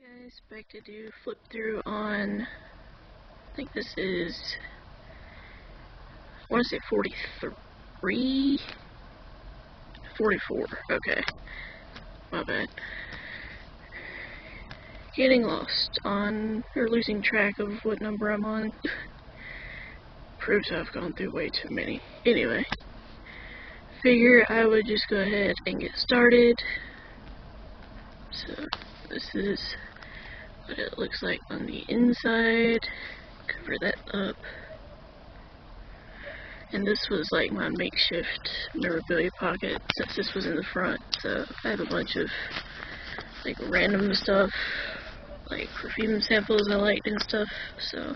Guys, back to do flip through on, I think this is, I want to say 43? 44, okay, my bad. Getting lost on, or losing track of what number I'm on, proves I've gone through way too many. Anyway, figure I would just go ahead and get started. So, this is what it looks like on the inside. Cover that up. And this was like my makeshift memorabilia pocket since this was in the front. So I have a bunch of like random stuff, like perfume samples I liked and stuff. So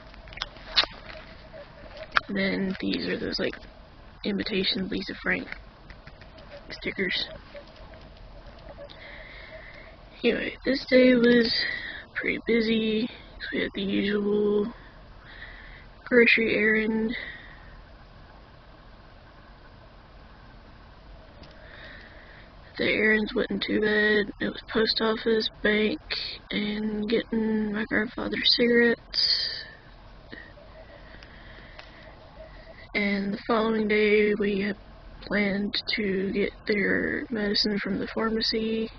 and then these are those like imitation Lisa Frank stickers. Anyway, this day was pretty busy. So we had the usual grocery errand. The errands wasn't too bad. It was post office, bank, and getting my grandfather's cigarettes. And the following day we had planned to get their medicine from the pharmacy,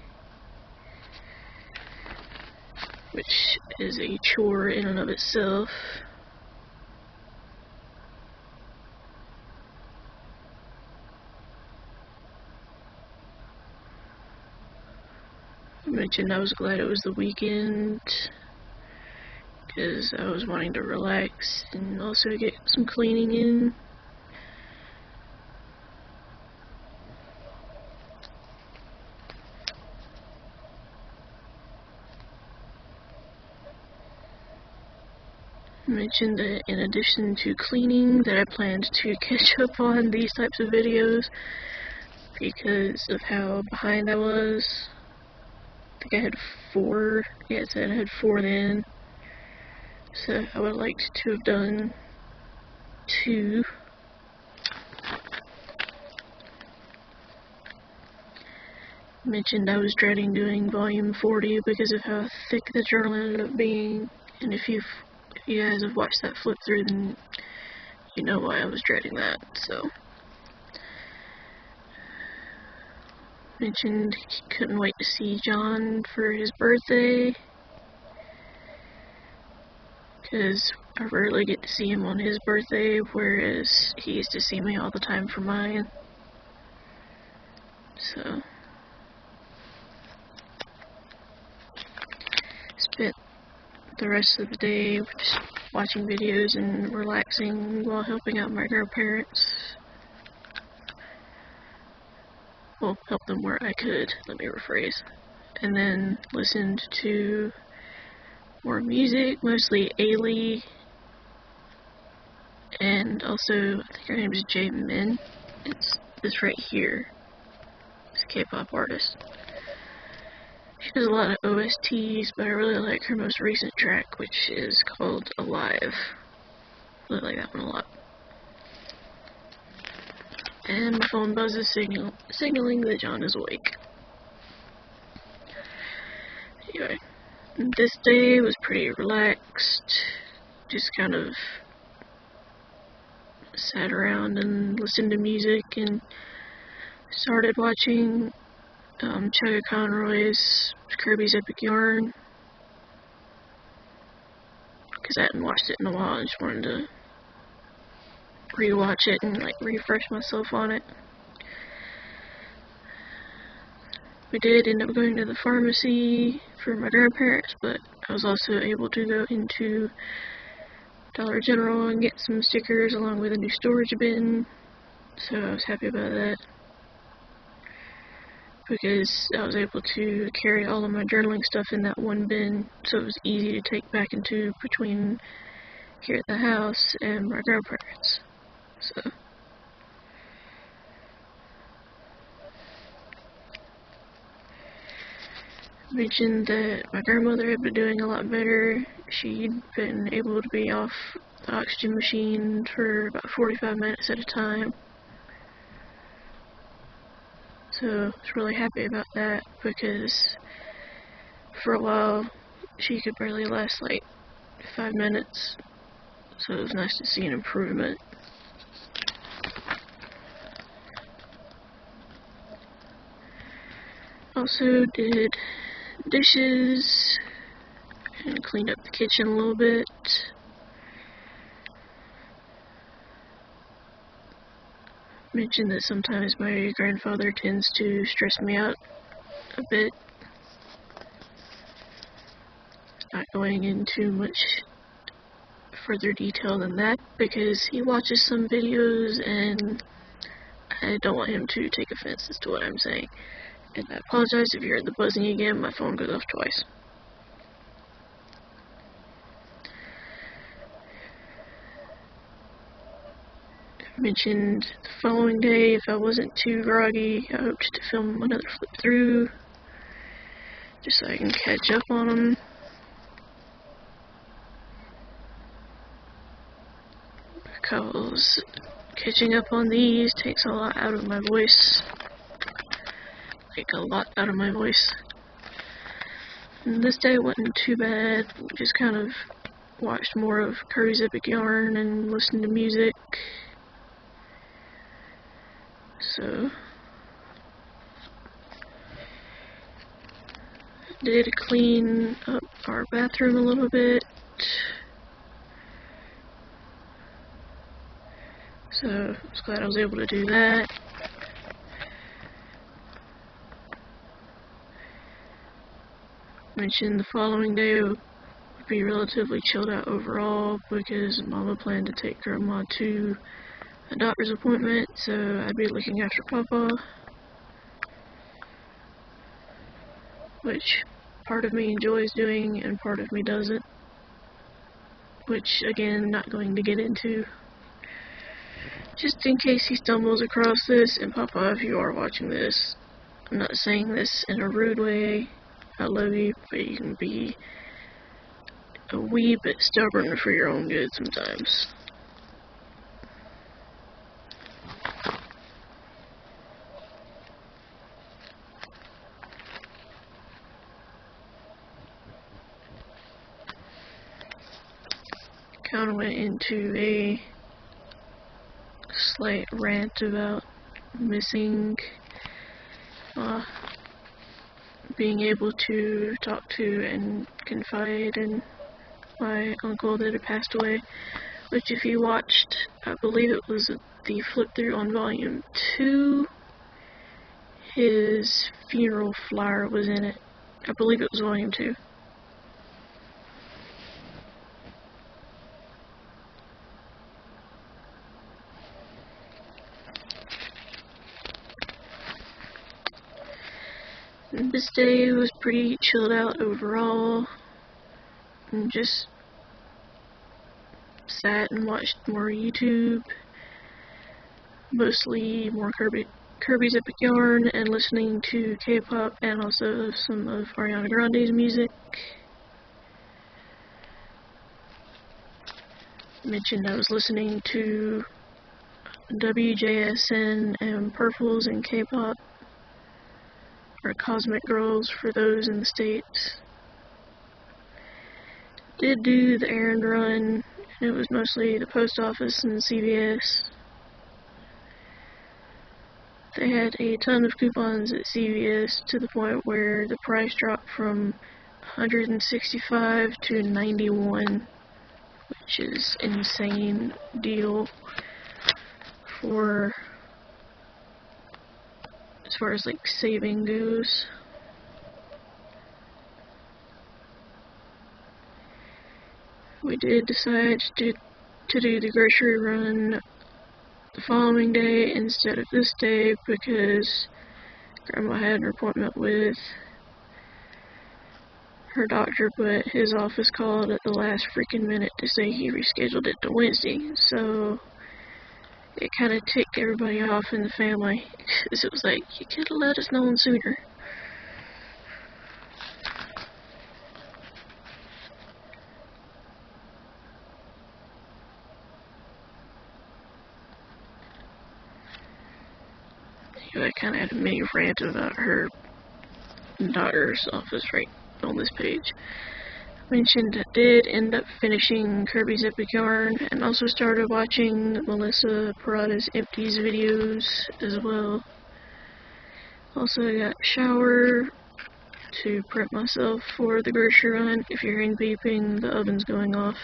which is a chore in and of itself. I mentioned I was glad it was the weekend because I was wanting to relax and also get some cleaning in. I mentioned that in addition to cleaning that I planned to catch up on these types of videos because of how behind I was. I think I had 4, yeah it said I had 4 then, so I would have liked to have done 2. I mentioned I was dreading doing volume 40 because of how thick the journal ended up being, and if you guys have watched that flip through, then you know why I was dreading that. So mentioned he couldn't wait to see John for his birthday because I rarely get to see him on his birthday, whereas he used to see me all the time for mine. So spent the rest of the day just watching videos and relaxing while helping out my grandparents. Well, help them where I could, let me rephrase. And then listened to more music, mostly Ailey, and also, I think her name is J Min. It's this right here. It's a K-pop artist. She does a lot of OSTs, but I really like her most recent track, which is called Alive. I really like that one a lot. And my phone buzzes signaling that John is awake. Anyway, this day was pretty relaxed. Just kind of sat around and listened to music and started watching Chugga Conroy's Kirby's Epic Yarn because I hadn't watched it in a while. I just wanted to rewatch it and like refresh myself on it. We did end up going to the pharmacy for my grandparents, but I was also able to go into Dollar General and get some stickers along with a new storage bin, so I was happy about that because I was able to carry all of my journaling stuff in that one bin, so it was easy to take back into between here at the house and my grandparents. So I mentioned that my grandmother had been doing a lot better. She'd been able to be off the oxygen machine for about 45 minutes at a time. So I was really happy about that because for a while she could barely last like 5 minutes, so it was nice to see an improvement. Also did dishes and cleaned up the kitchen a little bit. Mentioned that sometimes my grandfather tends to stress me out a bit. Not going into much further detail than that because he watches some videos and I don't want him to take offense as to what I'm saying. And I apologize if you heard the buzzing again, my phone goes off twice. I mentioned the following day, if I wasn't too groggy, I hoped to film another flip through, just so I can catch up on them. Because catching up on these takes a lot out of my voice. Like a lot out of my voice. And this day wasn't too bad. Just kind of watched more of Kirby's Epic Yarn and listened to music. So did clean up our bathroom a little bit. So I was glad I was able to do that. Mentioned the following day would be relatively chilled out overall because Mama planned to take Grandma to a doctor's appointment, so I'd be looking after Papa. Which part of me enjoys doing and part of me doesn't. Which, again, not going to get into. Just in case he stumbles across this, and Papa, if you are watching this, I'm not saying this in a rude way. I love you, but you can be a wee bit stubborn for your own good sometimes. Kind of went into a slight rant about missing being able to talk to and confide in my uncle that had passed away, which if you watched, I believe it was the flip through on volume 2, his funeral flyer was in it. I believe it was volume 2. This day was pretty chilled out overall, and just sat and watched more YouTube, mostly more Kirby's Epic Yarn, and listening to K-pop and also some of Ariana Grande's music. Mentioned I was listening to WJSN and Purples and K-pop, or Cosmic Girls for those in the States. Did do the errand run, and it was mostly the post office and CVS. They had a ton of coupons at CVS to the point where the price dropped from $165 to $91, which is an insane deal for as far as like saving goes. We did decide to do the grocery run the following day instead of this day because Grandma had an appointment with her doctor, but his office called at the last freaking minute to say he rescheduled it to Wednesday, so it kind of ticked everybody off in the family, because it was like, you could have let us know sooner. I kind of had a mini rant about her daughter's office right on this page. mentioned I did end up finishing Kirby's Epic Yarn, and also started watching Melissa Parada's Empties videos as well. Also I got a shower to prep myself for the grocery run. If you're hearing beeping, the oven's going off.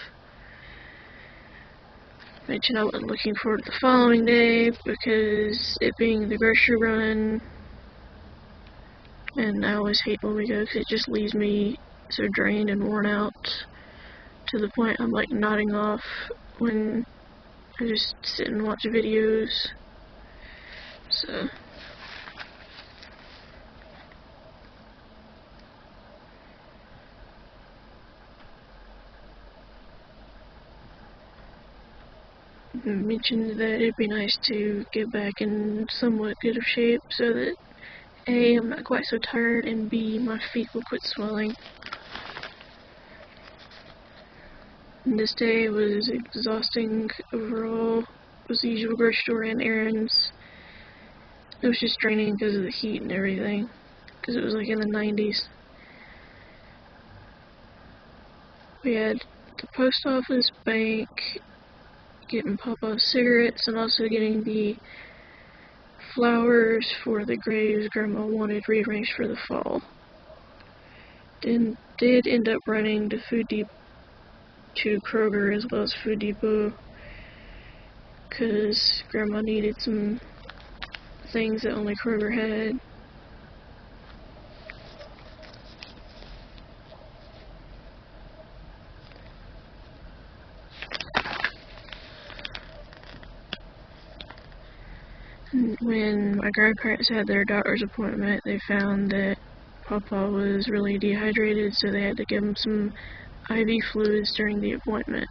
Mentioned I wasn't looking forward to the following day because it being the grocery run, and I always hate when we go because it just leaves me so drained and worn out to the point I'm like nodding off when I just sit and watch videos. So I mentioned that it'd be nice to get back in somewhat good of shape so that A, I'm not quite so tired, and B, my feet will quit swelling. And this day was exhausting overall. It was the usual grocery store and errands. It was just draining because of the heat and everything, because it was like in the 90s. We had the post office, bank, getting Papa's cigarettes, and also getting the flowers for the graves Grandma wanted rearranged for the fall. Then did end up running to Kroger as well as Food Depot because Grandma needed some things that only Kroger had. When my grandparents had their doctor's appointment, they found that Papa was really dehydrated, so they had to give him some IV fluids during the appointment.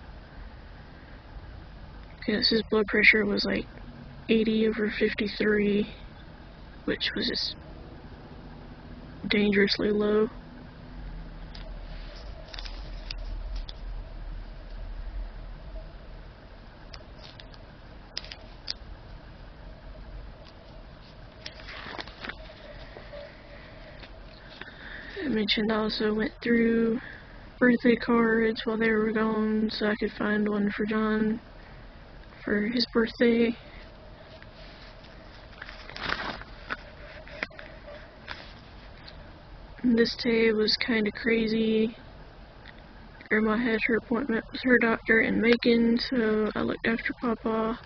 Because his blood pressure was like 80/53, which was just dangerously low. I mentioned I also went through birthday cards while they were gone so I could find one for John for his birthday. And this day was kind of crazy. Grandma had her appointment with her doctor in Macon, so I looked after Papa,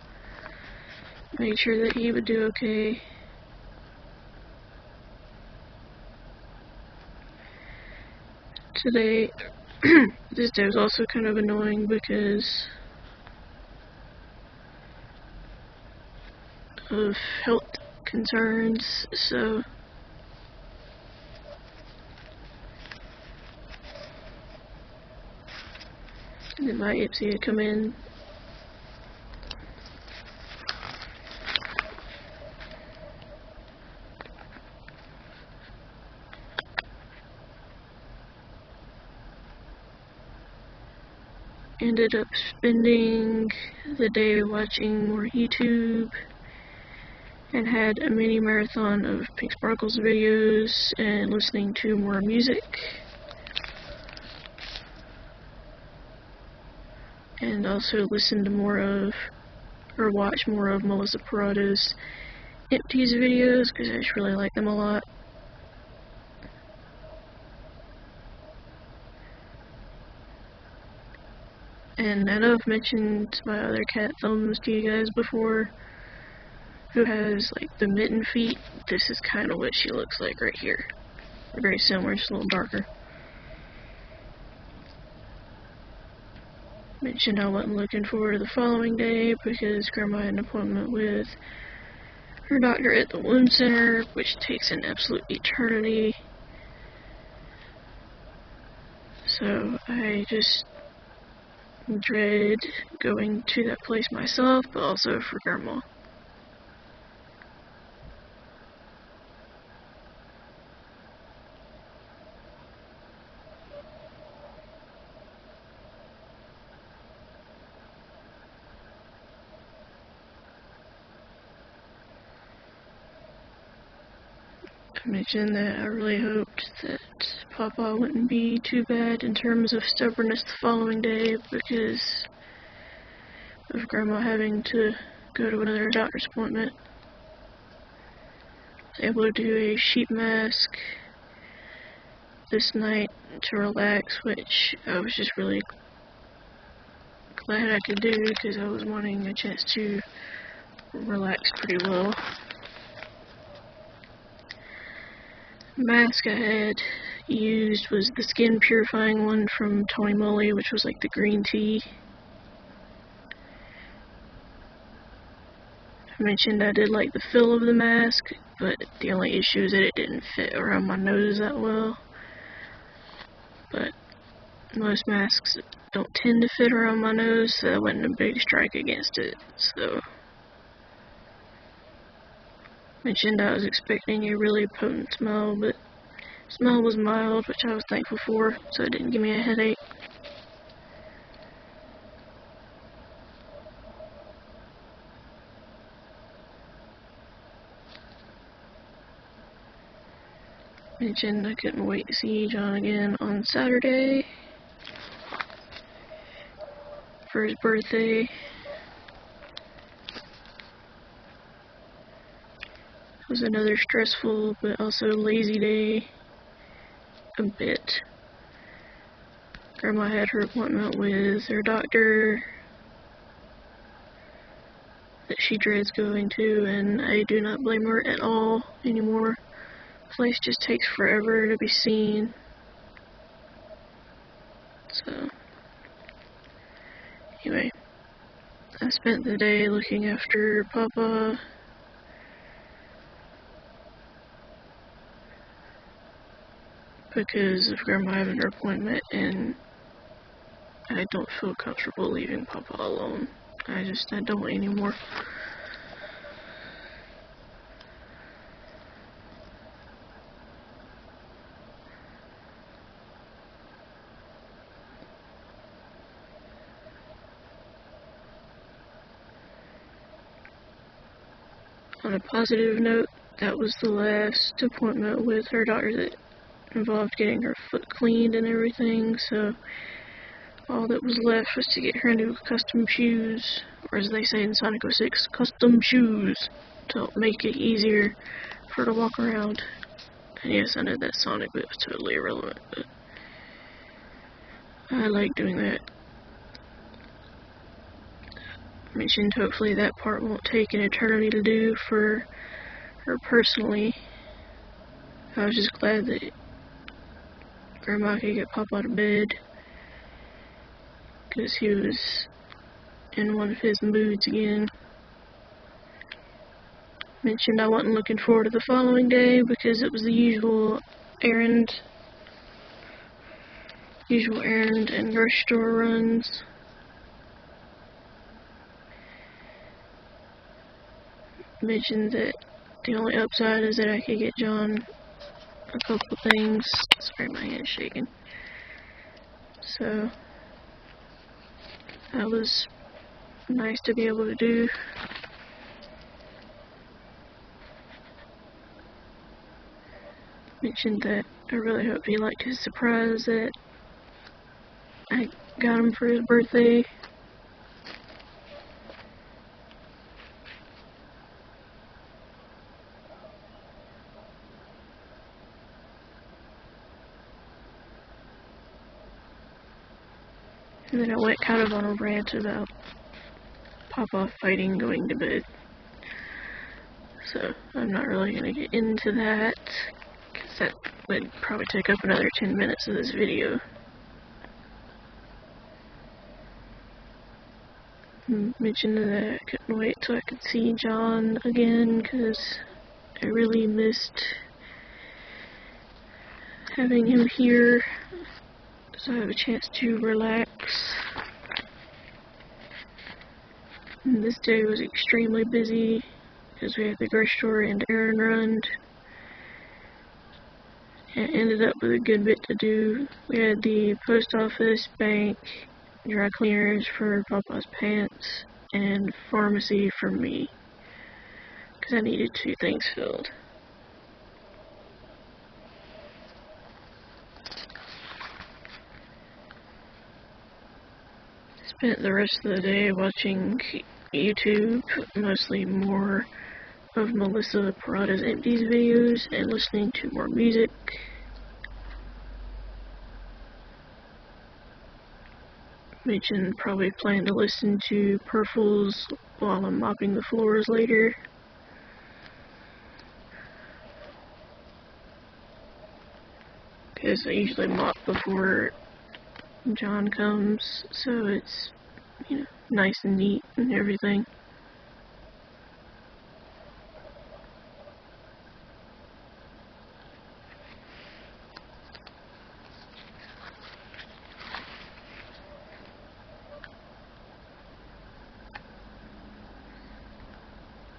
made sure that he would do okay. Today, this day was also kind of annoying because of health concerns, so then my Ipsy had come in. Ended up spending the day watching more YouTube and had a mini marathon of Pink Sparkles videos and listening to more music. And also listened to more of, or watch more of Melissa Parada's Empties videos because I just really like them a lot. And I know I've mentioned my other cat Thumbs to you guys before, who has like the mitten feet. This is kind of what she looks like right here. Very similar, just a little darker. Mentioned I wasn't looking forward to the following day because Grandma had an appointment with her doctor at the wound center, which takes an absolute eternity. So I just dread going to that place myself, but also for Grandma. I mentioned that I really hoped that Papa wouldn't be too bad in terms of stubbornness the following day because of Grandma having to go to another doctor's appointment. I was able to do a sheet mask this night to relax, which I was just really glad I could do because I was wanting a chance to relax pretty well. The mask I had used was the skin purifying one from Tony Moly, which was like the green tea. I mentioned I did like the feel of the mask, but the only issue is that it didn't fit around my nose that well. But most masks don't tend to fit around my nose, so that wasn't a big strike against it. So, mentioned I was expecting a really potent smell, but the smell was mild, which I was thankful for, so it didn't give me a headache. Mentioned I couldn't wait to see John again on Saturday for his birthday. It was another stressful but also lazy day a bit. Grandma had her appointment with her doctor that she dreads going to, and I do not blame her at all anymore. The place just takes forever to be seen. So, anyway, I spent the day looking after Papa. Because of Grandma having her appointment, and I don't feel comfortable leaving Papa alone. I don't anymore. On a positive note, that was the last appointment with her doctor that involved getting her foot cleaned and everything, so all that was left was to get her new custom shoes, or as they say in Sonic 06, custom shoes, to make it easier for her to walk around. And yes, I know that's Sonic, but it was totally irrelevant, but I like doing that. I mentioned hopefully that part won't take an eternity to do for her personally. I was just glad that Grandma could get Pop out of bed, because he was in one of his moods again. Mentioned I wasn't looking forward to the following day because it was the usual errand and grocery store runs. Mentioned that the only upside is that I could get John a couple things. Sorry, my hand's shaking. So that was nice to be able to do. Mentioned that I really hope he liked his surprise that I got him for his birthday. And then I went kind of on a rant about Papa fighting going to bed. So I'm not really going to get into that, because that would probably take up another 10 minutes of this video. Mentioned that I couldn't wait till I could see John again, because I really missed having him here, so I have a chance to relax. And this day was extremely busy, because we had the grocery store and errand run. And ended up with a good bit to do. We had the post office, bank, dry cleaners for Papa's pants, and pharmacy for me, because I needed 2 things filled. Spent the rest of the day watching YouTube, mostly more of Melissa Parada's Empties videos and listening to more music. Mentioned probably plan to listen to Purfles while I'm mopping the floors later. Because I usually mop before John comes, so it's, you know, nice and neat and everything.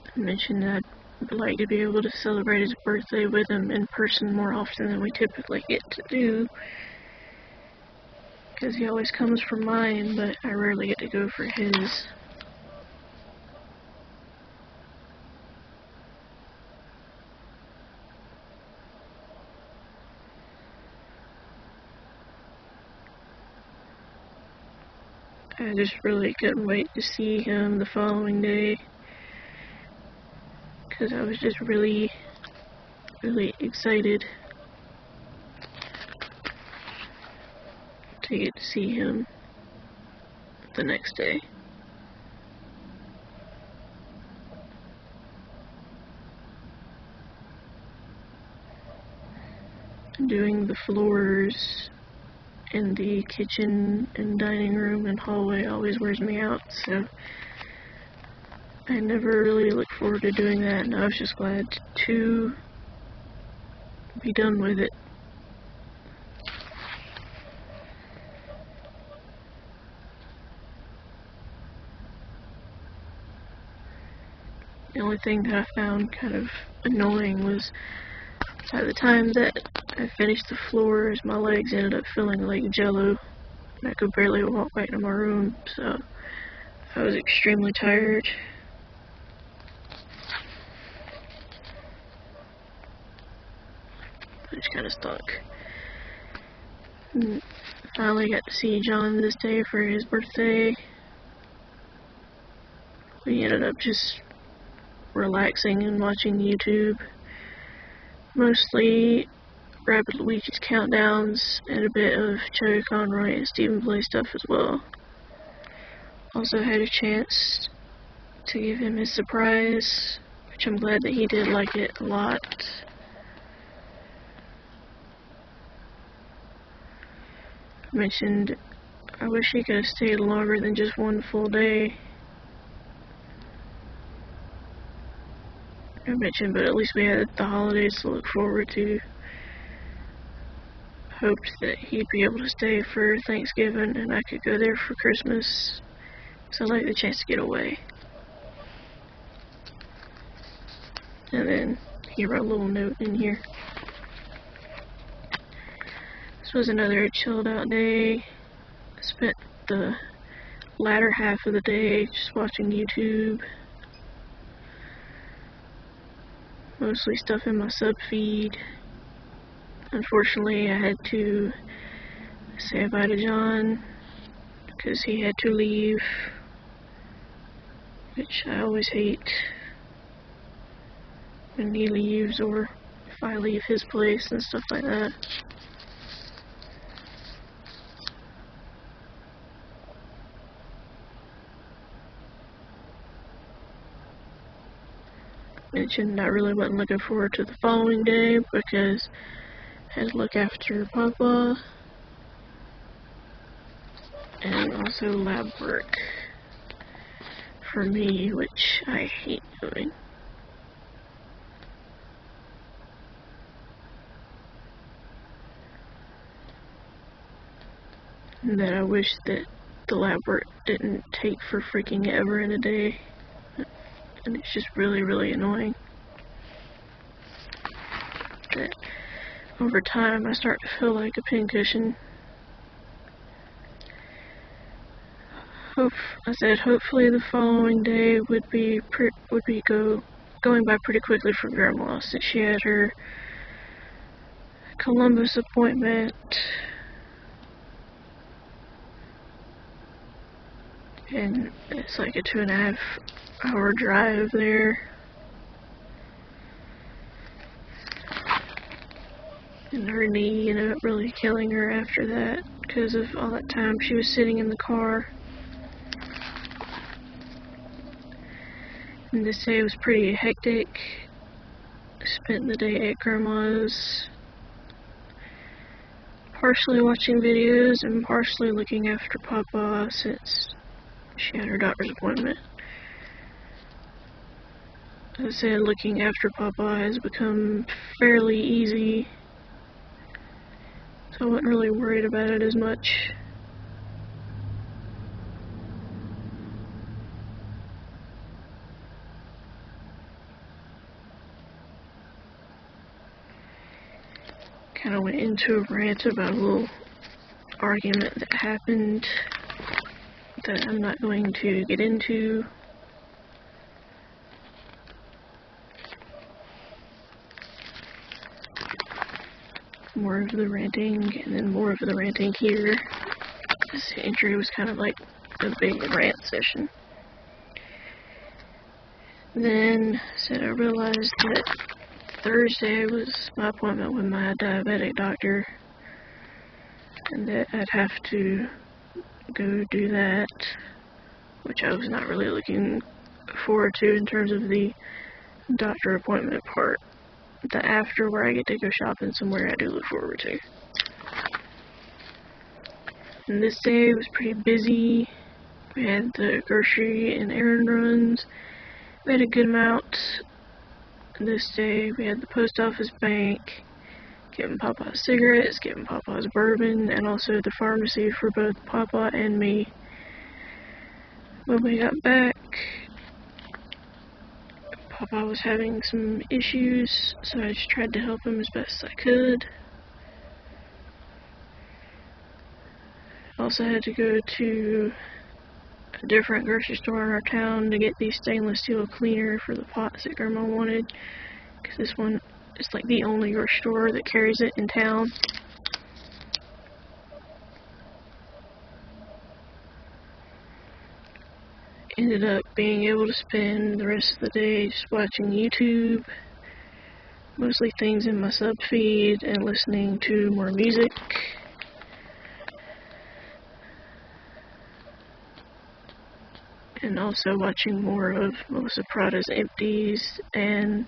I mentioned that I'd like to be able to celebrate his birthday with him in person more often than we typically get to do. Because he always comes for mine, but I rarely get to go for his. I just really couldn't wait to see him the following day. Because I was just really excited to get to see him the next day. Doing the floors in the kitchen and dining room and hallway always wears me out, so I never really look forward to doing that, and I was just glad to be done with it. The only thing that I found kind of annoying was by the time that I finished the floors, my legs ended up feeling like jello, and I could barely walk back to my room, so I was extremely tired. Which kind of stunk. And finally got to see John this day for his birthday. We ended up just relaxing and watching YouTube. Mostly Rapid Luigi's countdowns and a bit of Joe Conroy and Stephen Play stuff as well. Also had a chance to give him his surprise, which I'm glad that he did like it a lot. I mentioned I wish he could have stayed longer than just one full day. I mentioned, but at least we had the holidays to look forward to. Hoped that he'd be able to stay for Thanksgiving and I could go there for Christmas, so I like the chance to get away. And then he wrote a little note in here. This was another chilled out day. I spent the latter half of the day just watching YouTube. Mostly stuff in my sub feed. Unfortunately, I had to say bye to John because he had to leave, which I always hate when he leaves or if I leave his place and stuff like that. Mentioned I really wasn't looking forward to the following day because I had to look after Papa and also lab work for me, which I hate doing. And that I wish that the lab work didn't take for freaking ever in a day. And it's just really annoying that over time I start to feel like a pincushion. I said hopefully the following day would be going by pretty quickly for Grandma since she had her Columbus appointment and it's like a 2.5 hour drive there. And her knee ended up really killing her after that because of all that time she was sitting in the car. And this day was pretty hectic. Spent the day at Grandma's, partially watching videos and partially looking after Papa since she had her doctor's appointment. As I said, looking after Papa has become fairly easy, so I wasn't really worried about it as much. Kind of went into a rant about a little argument that happened that I'm not going to get into. More of the ranting, and then more of the ranting here. This entry was kind of like a big rant session. Then said I realized that Thursday was my appointment with my diabetic doctor, and that I'd have to go do that, which I was not really looking forward to in terms of the doctor appointment part. The after, where I get to go shopping somewhere, I do look forward to. And this day was pretty busy. We had the grocery and errand runs. We had a good amount. This day we had the post office, bank, getting Papa's cigarettes, getting Papa's bourbon, and also the pharmacy for both Papa and me. When we got back, Papa was having some issues, so I just tried to help him as best I could. Also had to go to a different grocery store in our town to get the stainless steel cleaner for the pots that Grandma wanted, because this one is like the only grocery store that carries it in town. Ended up being able to spend the rest of the day just watching YouTube, mostly things in my sub feed, and listening to more music. And also watching more of Melissa Prada's Empties and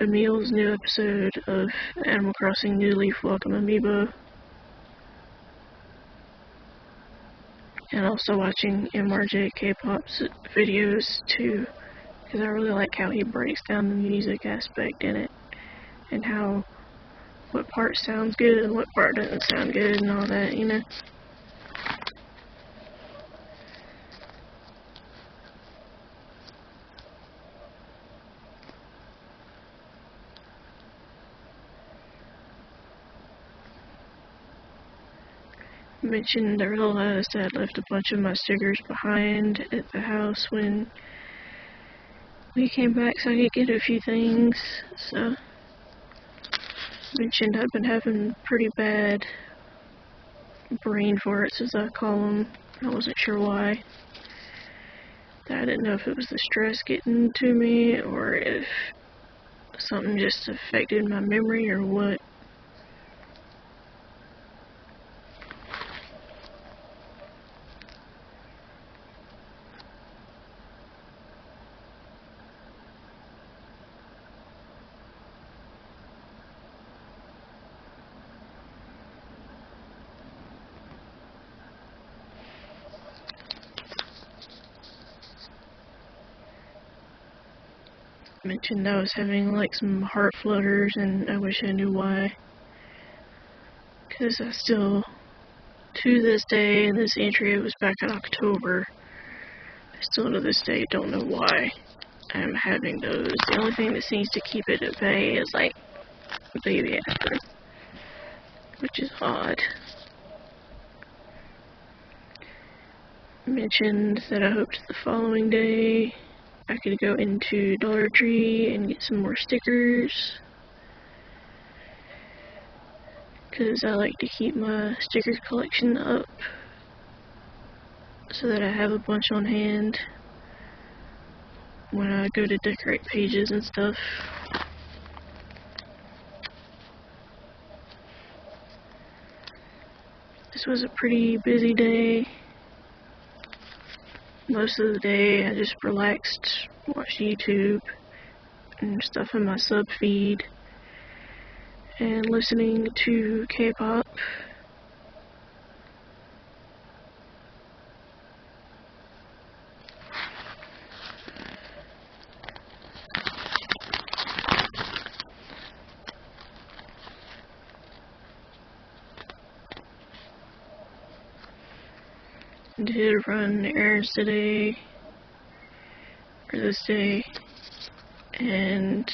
Emil's new episode of Animal Crossing New Leaf Welcome Amiibo. And also watching MRJ K-pop's videos too, because I really like how he breaks down the music aspect in it, and how what part sounds good and what part doesn't sound good and all that, you know. Mentioned I realized I had left a bunch of my stickers behind at the house when we came back, so I could get a few things. So mentioned I've been having pretty bad brain farts, as I call them. I wasn't sure why. I didn't know if it was the stress getting to me or if something just affected my memory or what. Mentioned I was having like some heart flutters, and I wish I knew why, because I still, to this day, in this entry, it was back in October, I still to this day don't know why I'm having those. The only thing that seems to keep it at bay is like baby aspirin, which is odd. Mentioned that I hoped the following day I could go into Dollar Tree and get some more stickers, because I like to keep my sticker collection up. so that I have a bunch on hand when I go to decorate pages and stuff. This was a pretty busy day. Most of the day I just relaxed, watched YouTube and stuff in my sub feed, and listening to K-pop. Did run errands today, or this day, and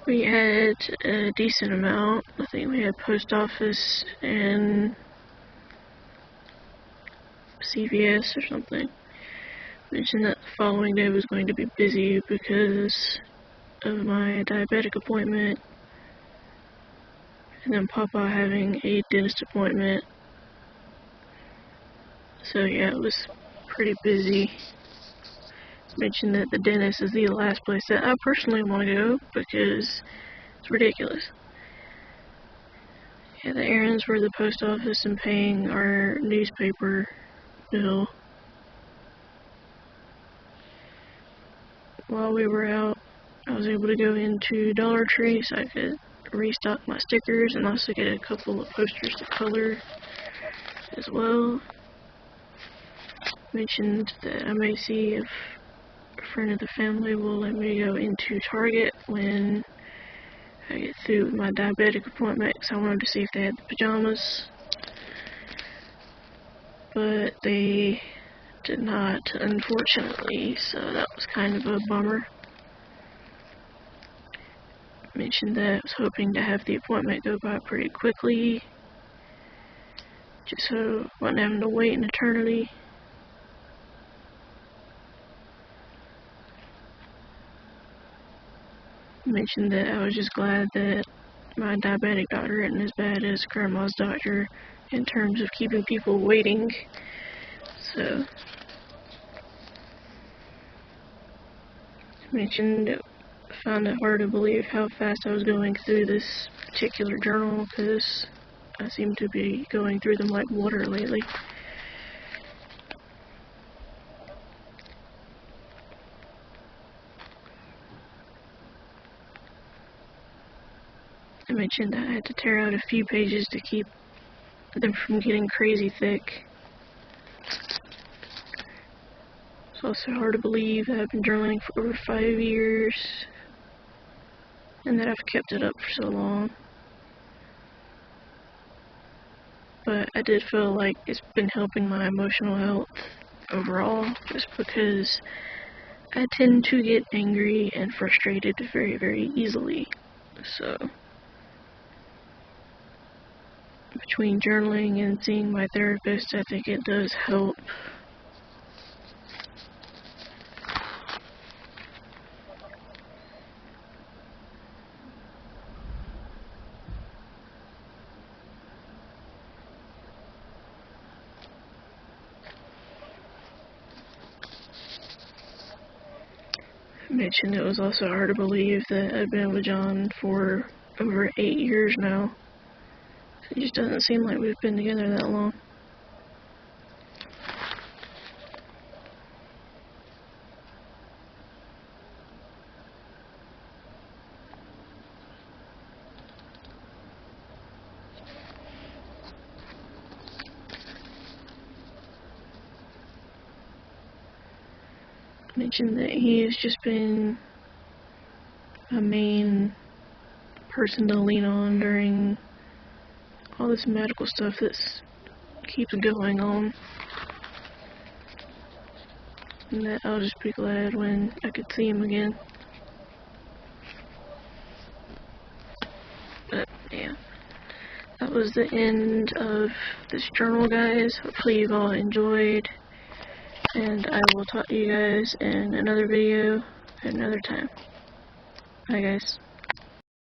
we had a decent amount. I think we had post office and CVS or something. Mentioned that the following day was going to be busy because of my diabetic appointment, and then Papa having a dentist appointment. So yeah, it was pretty busy. Mentioned that the dentist is the last place that I personally want to go because it's ridiculous. Yeah, the errands were the post office and paying our newspaper bill. While we were out, I was able to go into Dollar Tree so I could restock my stickers and also get a couple of posters to color as well. Mentioned that I may see if a friend of the family will let me go into Target when I get through with my diabetic appointment, because I wanted to see if they had the pajamas, but they did not, unfortunately, so that was kind of a bummer. Mentioned that I was hoping to have the appointment go by pretty quickly, just so I wasn't having to wait an eternity. Mentioned that I was just glad that my diabetic doctor isn't as bad as grandma's doctor in terms of keeping people waiting. So, mentioned I found it hard to believe how fast I was going through this particular journal, because I seem to be going through them like water lately. I mentioned that I had to tear out a few pages to keep them from getting crazy thick. It's also hard to believe that I've been journaling for over 5 years and that I've kept it up for so long. But I did feel like it's been helping my emotional health overall, just because I tend to get angry and frustrated very, very easily. So, between journaling and seeing my therapist, I think it does help. I mentioned it was also hard to believe that I've been with John for over 8 years now. It just doesn't seem like we've been together that long. Mentioned that he has just been a main person to lean on during all this medical stuff that keeps going on, and that I'll just be glad when I could see him again. But yeah, that was the end of this journal, guys. Hopefully you've all enjoyed, and I will talk to you guys in another video at another time. Bye, guys.